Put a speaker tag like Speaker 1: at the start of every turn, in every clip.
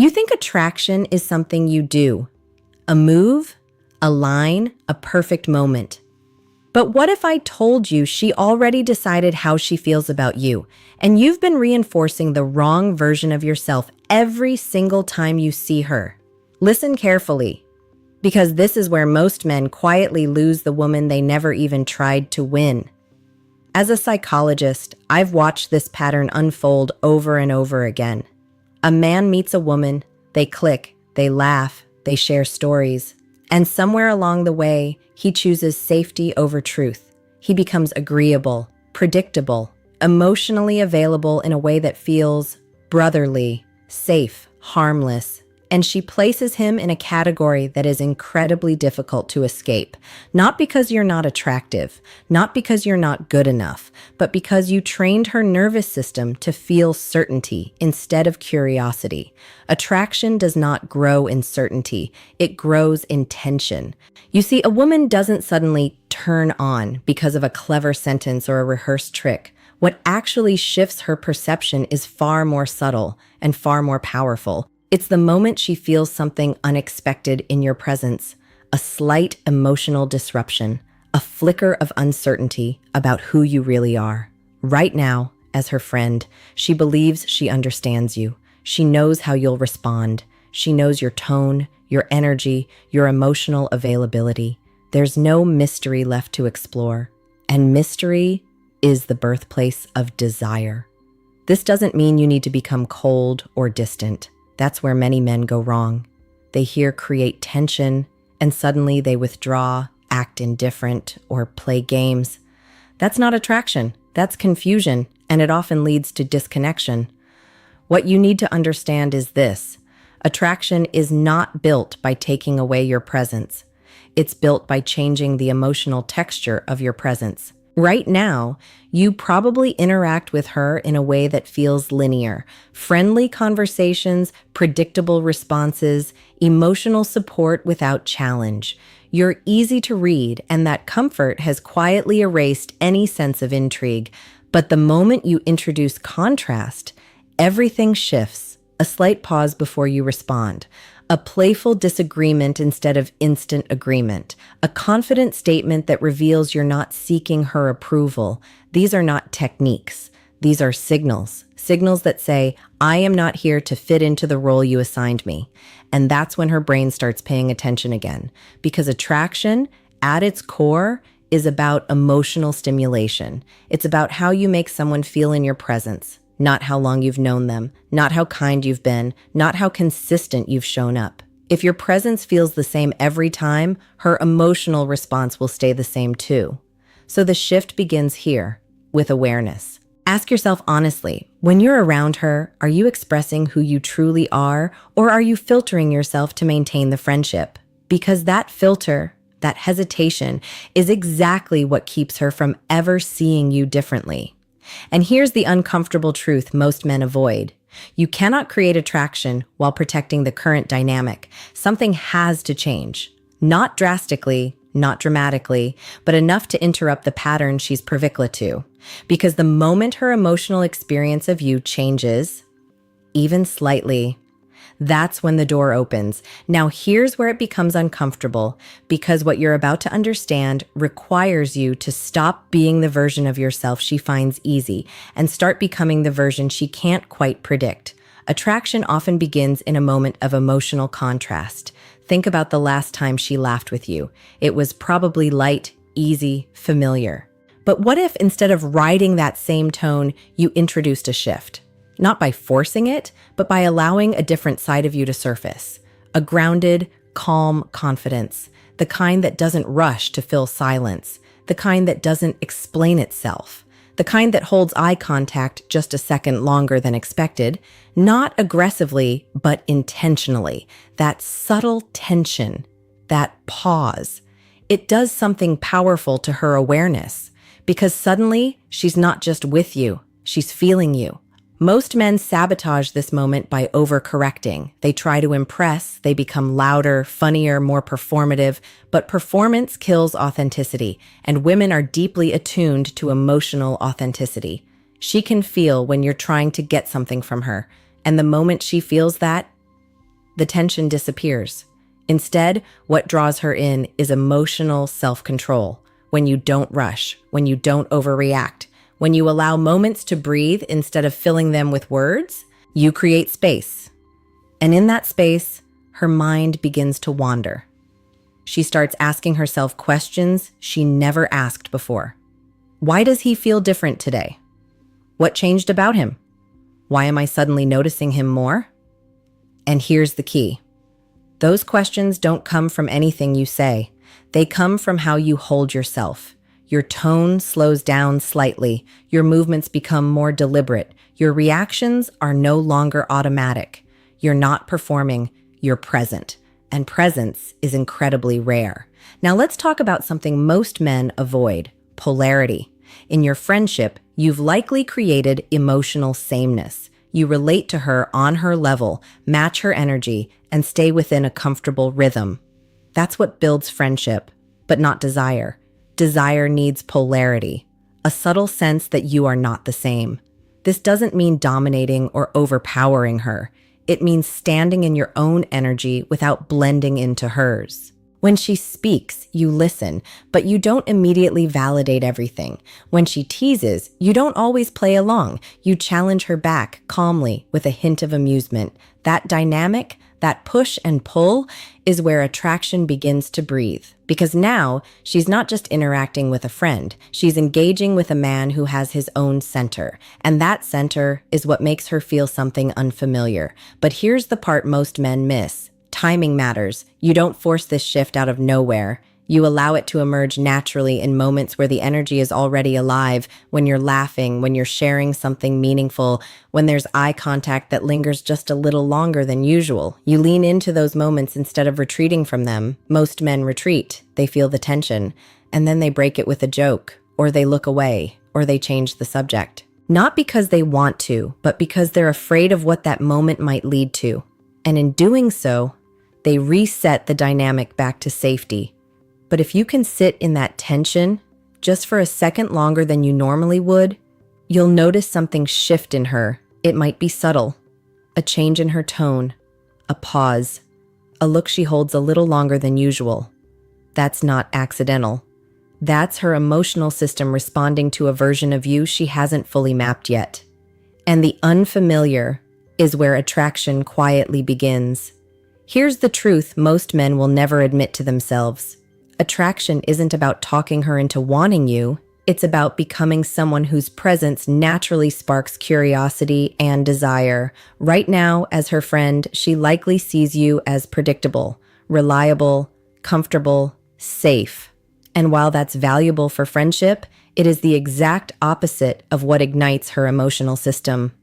Speaker 1: You think attraction is something you do, a move, a line, a perfect moment. But what if I told you she already decided how she feels about you, and you've been reinforcing the wrong version of yourself every single time you see her? Listen carefully, because this is where most men quietly lose the woman they never even tried to win. As a psychologist, I've watched this pattern unfold over and over again. A man meets a woman, they click, they laugh, they share stories, and somewhere along the way, he chooses safety over truth. He becomes agreeable, predictable, emotionally available in a way that feels brotherly, safe, harmless, and she places him in a category that is incredibly difficult to escape. Not because you're not attractive, not because you're not good enough, but because you trained her nervous system to feel certainty instead of curiosity. Attraction does not grow in certainty, it grows in tension. You see, a woman doesn't suddenly turn on because of a clever sentence or a rehearsed trick. What actually shifts her perception is far more subtle and far more powerful. It's the moment she feels something unexpected in your presence, a slight emotional disruption, a flicker of uncertainty about who you really are. Right now, as her friend, she believes she understands you. She knows how you'll respond. She knows your tone, your energy, your emotional availability. There's no mystery left to explore. And mystery is the birthplace of desire. This doesn't mean you need to become cold or distant. That's where many men go wrong. They hear create tension, and suddenly they withdraw, act indifferent, or play games. That's not attraction, that's confusion, and it often leads to disconnection. What you need to understand is this: attraction is not built by taking away your presence. It's built by changing the emotional texture of your presence. Right now, you probably interact with her in a way that feels linear. Friendly conversations, predictable responses, emotional support without challenge. You're easy to read, and that comfort has quietly erased any sense of intrigue. But the moment you introduce contrast, everything shifts. A slight pause before you respond. A playful disagreement instead of instant agreement. A confident statement that reveals you're not seeking her approval. These are not techniques. These are signals. Signals that say, I am not here to fit into the role you assigned me. And that's when her brain starts paying attention again. Because attraction, at its core, is about emotional stimulation. It's about how you make someone feel in your presence. Not how long you've known them, not how kind you've been, not how consistent you've shown up. If your presence feels the same every time, her emotional response will stay the same too. So the shift begins here, with awareness. Ask yourself honestly, when you're around her, are you expressing who you truly are, or are you filtering yourself to maintain the friendship? Because that filter, that hesitation, is exactly what keeps her from ever seeing you differently. And here's the uncomfortable truth most men avoid. You cannot create attraction while protecting the current dynamic. Something has to change. Not drastically, not dramatically, but enough to interrupt the pattern she's privy to. Because the moment her emotional experience of you changes, even slightly, that's when the door opens. Now here's where it becomes uncomfortable, because what you're about to understand requires you to stop being the version of yourself she finds easy and start becoming the version she can't quite predict. Attraction often begins in a moment of emotional contrast. Think about the last time she laughed with you. It was probably light, easy, familiar. But what if instead of riding that same tone, you introduced a shift? Not by forcing it, but by allowing a different side of you to surface. A grounded, calm confidence. The kind that doesn't rush to fill silence. The kind that doesn't explain itself. The kind that holds eye contact just a second longer than expected. Not aggressively, but intentionally. That subtle tension. That pause. It does something powerful to her awareness. Because suddenly, she's not just with you, she's feeling you. Most men sabotage this moment by overcorrecting. They try to impress, they become louder, funnier, more performative, but performance kills authenticity, and women are deeply attuned to emotional authenticity. She can feel when you're trying to get something from her, and the moment she feels that, the tension disappears. Instead, what draws her in is emotional self-control. When you don't rush, when you don't overreact, when you allow moments to breathe instead of filling them with words, you create space. And in that space, her mind begins to wander. She starts asking herself questions she never asked before. Why does he feel different today? What changed about him? Why am I suddenly noticing him more? And here's the key. Those questions don't come from anything you say. They come from how you hold yourself. Your tone slows down slightly. Your movements become more deliberate. Your reactions are no longer automatic. You're not performing, you're present. And presence is incredibly rare. Now let's talk about something most men avoid: polarity. In your friendship, you've likely created emotional sameness. You relate to her on her level, match her energy, and stay within a comfortable rhythm. That's what builds friendship, but not desire. Desire needs polarity, a subtle sense that you are not the same. This doesn't mean dominating or overpowering her. It means standing in your own energy without blending into hers. When she speaks, you listen, but you don't immediately validate everything. When she teases, you don't always play along. You challenge her back calmly with a hint of amusement. That dynamic, that push and pull, is where attraction begins to breathe. Because now, she's not just interacting with a friend, she's engaging with a man who has his own center. And that center is what makes her feel something unfamiliar. But here's the part most men miss. Timing matters. You don't force this shift out of nowhere. You allow it to emerge naturally in moments where the energy is already alive, when you're laughing, when you're sharing something meaningful, when there's eye contact that lingers just a little longer than usual. You lean into those moments instead of retreating from them. Most men retreat. They feel the tension, and then they break it with a joke, or they look away, or they change the subject. Not because they want to, but because they're afraid of what that moment might lead to. And in doing so, they reset the dynamic back to safety. But if you can sit in that tension just for a second longer than you normally would, you'll notice something shift in her. It might be subtle, a change in her tone, a pause, a look she holds a little longer than usual. That's not accidental. That's her emotional system responding to a version of you she hasn't fully mapped yet. And the unfamiliar is where attraction quietly begins. Here's the truth most men will never admit to themselves. Attraction isn't about talking her into wanting you. It's about becoming someone whose presence naturally sparks curiosity and desire. Right now, as her friend, she likely sees you as predictable, reliable, comfortable, safe. And while that's valuable for friendship, it is the exact opposite of what ignites her emotional system.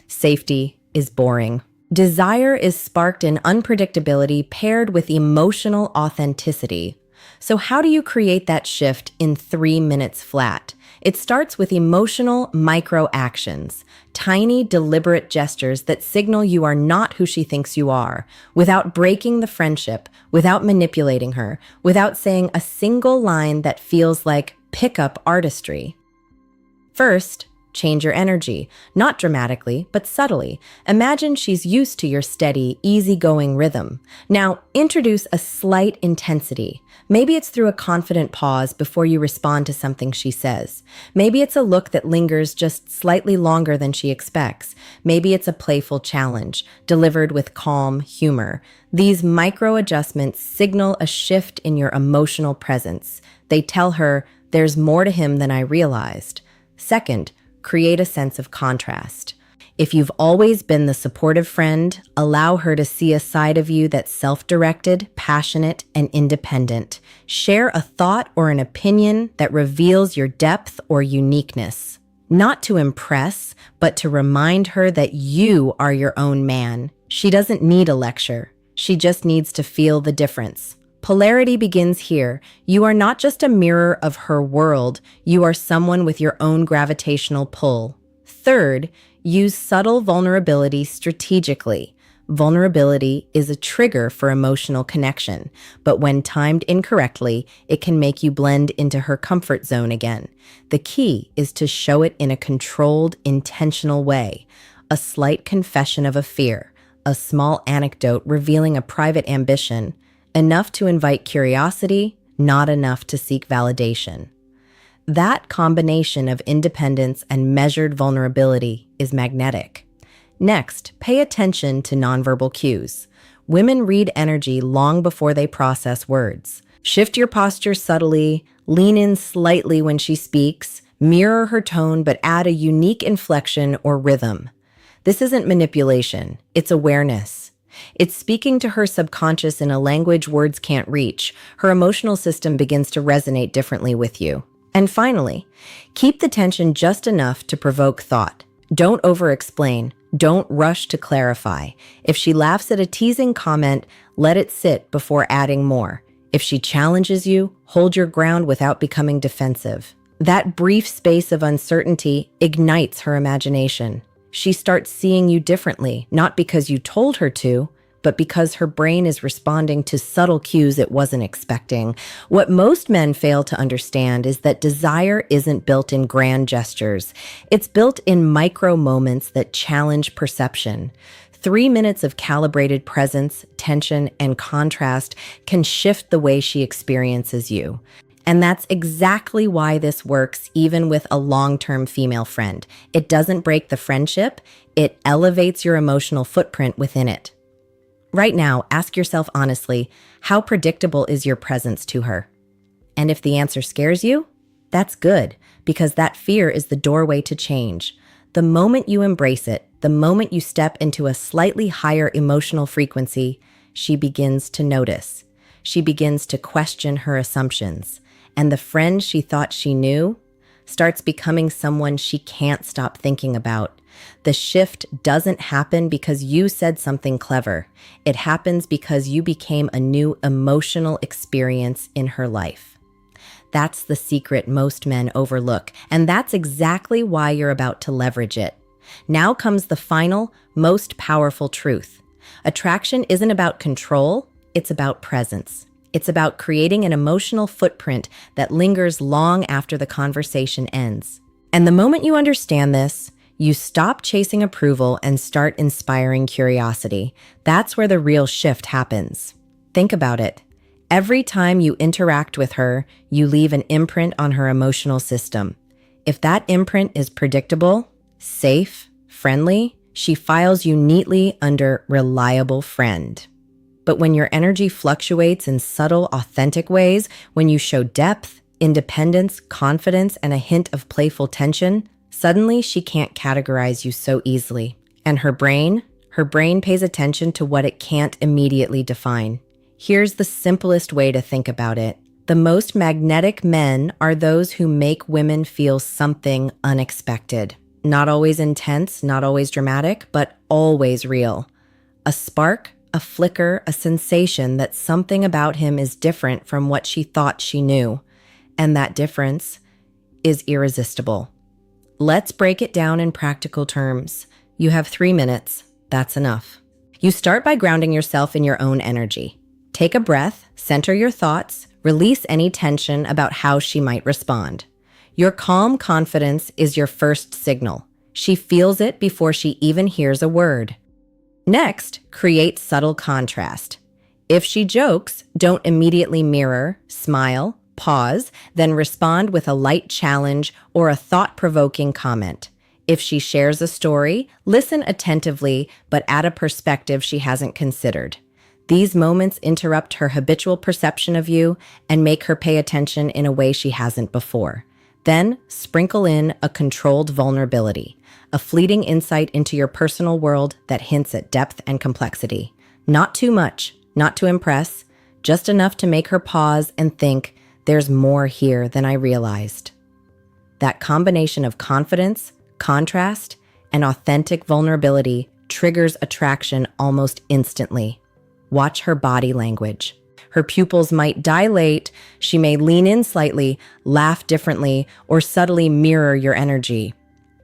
Speaker 1: Safety is boring. Desire is sparked in unpredictability paired with emotional authenticity. So how do you create that shift in 3 minutes flat? It starts with emotional micro-actions, tiny, deliberate gestures that signal you are not who she thinks you are, without breaking the friendship, without manipulating her, without saying a single line that feels like pickup artistry. First, change your energy, not dramatically, but subtly. Imagine she's used to your steady, easygoing rhythm. Now, introduce a slight intensity. Maybe it's through a confident pause before you respond to something she says. Maybe it's a look that lingers just slightly longer than she expects. Maybe it's a playful challenge, delivered with calm humor. These micro adjustments signal a shift in your emotional presence. They tell her, there's more to him than I realized. Second, create a sense of contrast. If you've always been the supportive friend, allow her to see a side of you that's self-directed, passionate, and independent. Share a thought or an opinion that reveals your depth or uniqueness. Not to impress, but to remind her that you are your own man. She doesn't need a lecture. She just needs to feel the difference. Polarity begins here. You are not just a mirror of her world. You are someone with your own gravitational pull. Third, use subtle vulnerability strategically. Vulnerability is a trigger for emotional connection, but when timed incorrectly, it can make you blend into her comfort zone again. The key is to show it in a controlled, intentional way. A slight confession of a fear, a small anecdote revealing a private ambition, enough to invite curiosity, not enough to seek validation. That combination of independence and measured vulnerability is magnetic. Next, pay attention to nonverbal cues. Women read energy long before they process words. Shift your posture subtly, lean in slightly when she speaks, mirror her tone but add a unique inflection or rhythm. This isn't manipulation, it's awareness. It's speaking to her subconscious in a language words can't reach. Her emotional system begins to resonate differently with you. And finally, keep the tension just enough to provoke thought. Don't over-explain. Don't rush to clarify. If she laughs at a teasing comment, let it sit before adding more. If she challenges you, hold your ground without becoming defensive. That brief space of uncertainty ignites her imagination. She starts seeing you differently, not because you told her to, but because her brain is responding to subtle cues it wasn't expecting. What most men fail to understand is that desire isn't built in grand gestures. It's built in micro moments that challenge perception. 3 minutes of calibrated presence, tension, and contrast can shift the way she experiences you. And that's exactly why this works even with a long-term female friend. It doesn't break the friendship, it elevates your emotional footprint within it. Right now, ask yourself honestly, how predictable is your presence to her? And if the answer scares you, that's good, because that fear is the doorway to change. The moment you embrace it, the moment you step into a slightly higher emotional frequency, she begins to notice. She begins to question her assumptions. And the friend she thought she knew starts becoming someone she can't stop thinking about. The shift doesn't happen because you said something clever. It happens because you became a new emotional experience in her life. That's the secret most men overlook, and that's exactly why you're about to leverage it. Now comes the final, most powerful truth. Attraction isn't about control, it's about presence. It's about creating an emotional footprint that lingers long after the conversation ends. And the moment you understand this, you stop chasing approval and start inspiring curiosity. That's where the real shift happens. Think about it. Every time you interact with her, you leave an imprint on her emotional system. If that imprint is predictable, safe, friendly, she files you neatly under reliable friend. But when your energy fluctuates in subtle, authentic ways, when you show depth, independence, confidence, and a hint of playful tension, suddenly she can't categorize you so easily. And her brain pays attention to what it can't immediately define. Here's the simplest way to think about it. The most magnetic men are those who make women feel something unexpected. Not always intense, not always dramatic, but always real. A spark, a flicker, a sensation that something about him is different from what she thought she knew. And that difference is irresistible. Let's break it down in practical terms. You have 3 minutes. That's enough. You start by grounding yourself in your own energy. Take a breath, center your thoughts, release any tension about how she might respond. Your calm confidence is your first signal. She feels it before she even hears a word. Next, create subtle contrast. If she jokes, don't immediately mirror, smile, pause, then respond with a light challenge or a thought-provoking comment. If she shares a story, listen attentively, but add a perspective she hasn't considered. These moments interrupt her habitual perception of you and make her pay attention in a way she hasn't before. Then, sprinkle in a controlled vulnerability, a fleeting insight into your personal world that hints at depth and complexity. Not too much, not to impress, just enough to make her pause and think, there's more here than I realized. That combination of confidence, contrast, and authentic vulnerability triggers attraction almost instantly. Watch her body language. Her pupils might dilate, she may lean in slightly, laugh differently, or subtly mirror your energy.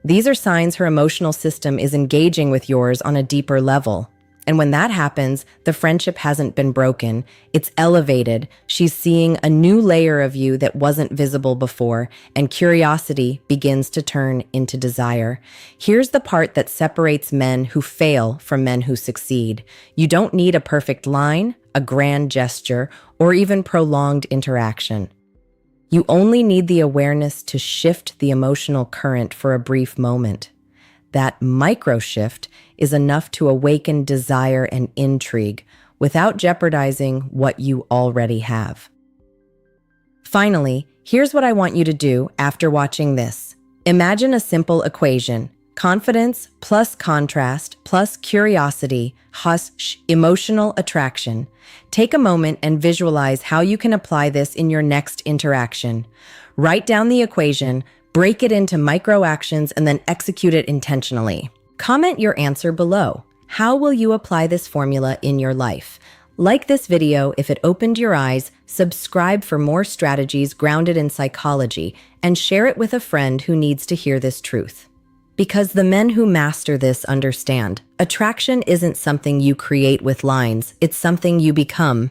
Speaker 1: These are signs her emotional system is engaging with yours on a deeper level. And when that happens, the friendship hasn't been broken. It's elevated. She's seeing a new layer of you that wasn't visible before, and curiosity begins to turn into desire. Here's the part that separates men who fail from men who succeed. You don't need a perfect line, a grand gesture, or even prolonged interaction. You only need the awareness to shift the emotional current for a brief moment. That micro shift is enough to awaken desire and intrigue without jeopardizing what you already have. Finally, here's what I want you to do after watching this. Imagine a simple equation: confidence plus contrast plus curiosity plus emotional attraction. Take a moment and visualize how you can apply this in your next interaction. Write down the equation, break it into micro actions, and then execute it intentionally. Comment your answer below. How will you apply this formula in your life? Like this video if it opened your eyes, subscribe for more strategies grounded in psychology, and share it with a friend who needs to hear this truth. Because the men who master this understand, attraction isn't something you create with lines, it's something you become.